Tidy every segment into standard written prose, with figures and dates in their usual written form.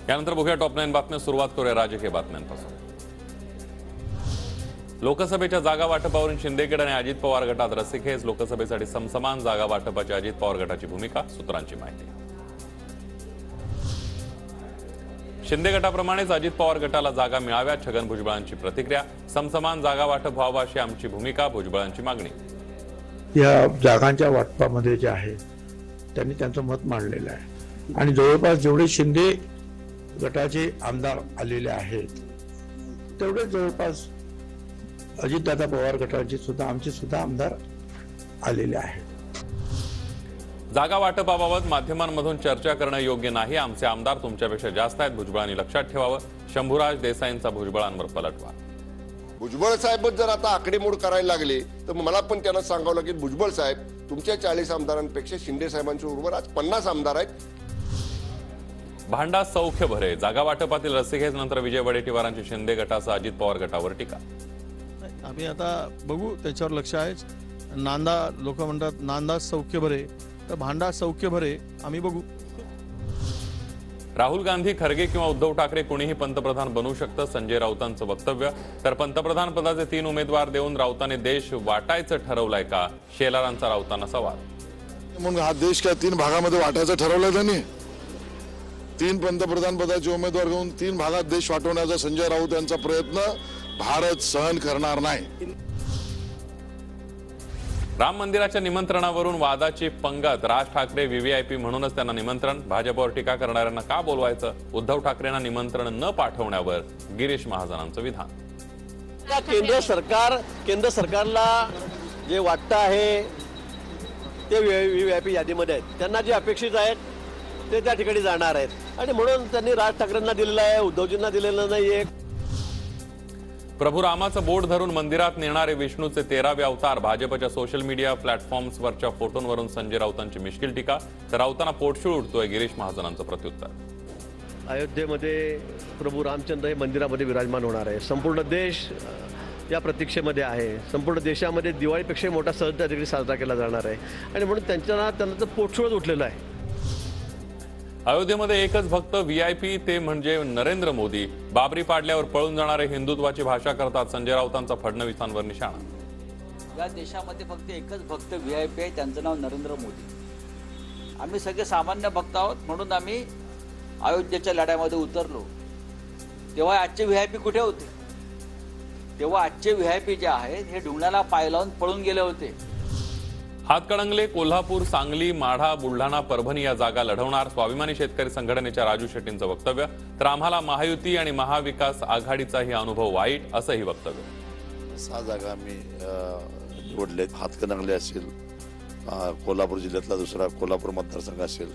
यानंतर बघूया टॉप 9 बातम्या। सुरुवात करूया राजकीय बातम्यांपासून। लोकसभेच्या जागा वाटपावरून शिंदेगड आणि अजित पवार गटात रस्सीखेच। लोकसभेसाठी समसमान जागा वाटपाची अजित पवार गटाची भूमिका। सूत्रांची माहिती। शिंदे गटाप्रमाणेच अजित पवार गटाला जागा मिळाव्या, छगन भुजबळांची प्रतिक्रिया। समसमान जागा वाटप व्हावा अशी आमची भूमिका, भुजबळांची मागणी। या जागांच्या वाटपामध्ये जे आहे त्यांनी त्यांचं मत मांडलेलं आहे आणि जवळपास जेवढे शिंदे गटाचे आमदार आलेले आहेत तेवढे जवळपास अजितदादा पवार गटाचे सुद्धा आमचे सुद्धा आमदार आलेले आहेत। जागा वाटपाबाबत माध्यमांमधून चर्चा करणं योग्य नाही। आमचे आमदार तुमच्यापेक्षा जास्त आहेत, भुजबळांनी लक्षात ठेवावं। शंभूराज देसाईंचा भुजबळांवर पलटवार। भुजबळ साहेबच जर आता आकडेमोड करायला लागले तर मला पण त्यांना सांगावं लागेल, भुजबळ साहेब तुमच्या 40 आमदारांपेक्षा शिंदे साहेबांच्या बरोबर आज 50 आमदार आहेत। भांडा सौख्य भरे। जागा वाटपातील रस्सीखेच नंतर विजय वडेट्टीवारांची शिंदे गटासह अजित पवार गटावर टीका। आम्ही आता बघू, त्याच्यावर लक्ष आहेच। नांदा लोक म्हणतात नांदा सौख्य भरे, तर भांडा सौख्य भरे आम्ही बघू। राहुल गांधी, खरगे किंवा उद्धव ठाकरे कोणीही पंतप्रधान बनू शकतं, संजय राऊतांचं वक्तव्य। तर पंतप्रधान पदाचे 3 उमेदवार देऊन राऊतांनी देश वाटायचं ठरवलंय का? शेलारांचा राऊतांना सवाल। मग हा देश काय 3 भागामध्ये वाटायचं ठरवलंय त्यांनी? 3 पंतप्रधान पदाचे उमेदवार घेऊन 3 भागात देश वाटवण्याचा संजय राऊत यांचा प्रयत्न भारत सहन करणार नाही। राम मंदिराच्या निमंत्रणावरून वादाची पंगत। राज ठाकरे व्हीव्हीआयपी म्हणूनच त्यांना निमंत्रण। भाजपवर टीका करणाऱ्यांना का बोलवायचं? उद्धव ठाकरेंना निमंत्रण न पाठवण्यावर गिरीश महाजनांचं विधान। केंद्र सरकारला जे वाटतं आहे ते व्हीव्हीआयपी यादीमध्ये आहेत, त्यांना जे अपेक्षित आहेत ते त्या ठिकाणी जाणार आहेत आणि म्हणून त्यांनी राज ठाकरेंना दिलेलं आहे, उद्धवजींना दिलेलं नाहीये। प्रभू रामाचं बोट धरून मंदिरात नेणारे विष्णूचे 13वे अवतार। भाजपच्या सोशल मीडिया प्लॅटफॉर्म्सवरच्या फोटोंवरून संजय राऊतांची मिश्किल टीका। तर राऊतांना पोटशूळ उठतोय गिरीश महाजनांचं प्रत्युत्तर। अयोध्येमध्ये प्रभू रामचंद्र हे मंदिरामध्ये विराजमान होणार आहे। संपूर्ण देश या प्रतीक्षेमध्ये आहे। संपूर्ण देशामध्ये दिवाळीपेक्षा मोठा सण त्या ठिकाणी साजरा केला जाणार आहे आणि म्हणून त्यांचं पोटशूळच उठलेलं आहे। अयोध्येमध्ये एकच भक्त व्हीआयपी, ते म्हणजे नरेंद्र मोदी। बाबरी पाडल्यावर पळून जाणारे हिंदुत्वाची भाषा करतात, संजय राऊतांचा फडणवीसांवर निशाणा। या देशामध्ये फक्त एकच भक्त व्हीआयपी आहे, त्यांचं नाव नरेंद्र मोदी। आम्ही सगळे सामान्य भक्त आहोत म्हणून आम्ही अयोध्येच्या लढ्यामध्ये उतरलो। तेव्हा आजचे व्हीआयपी कुठे होते? तेव्हा आजचे व्हीआयपी जे आहेत हे ढुंगणाला पाय लावून पळून गेले होते। हातकणंगले, कोल्हापूर, सांगली, माढा, बुलढाणा, परभणी या जागा लढवणार। स्वाभिमानी शेतकरी संघटनेच्या राजू शेट्टींचं वक्तव्य। तर आम्हाला महायुती आणि महाविकास आघाडीचाही अनुभव वाईट, असंही वक्तव्य। 6 जागा आम्ही निवडलेत। हातकणंगले असेल, कोल्हापूर जिल्ह्यातला दुसरा कोल्हापूर मतदारसंघ असेल,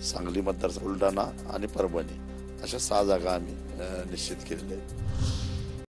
सांगली मतदारसंघ, बुलढाणा आणि परभणी, अशा 6 जागा आम्ही निश्चित केलेल्या आहेत।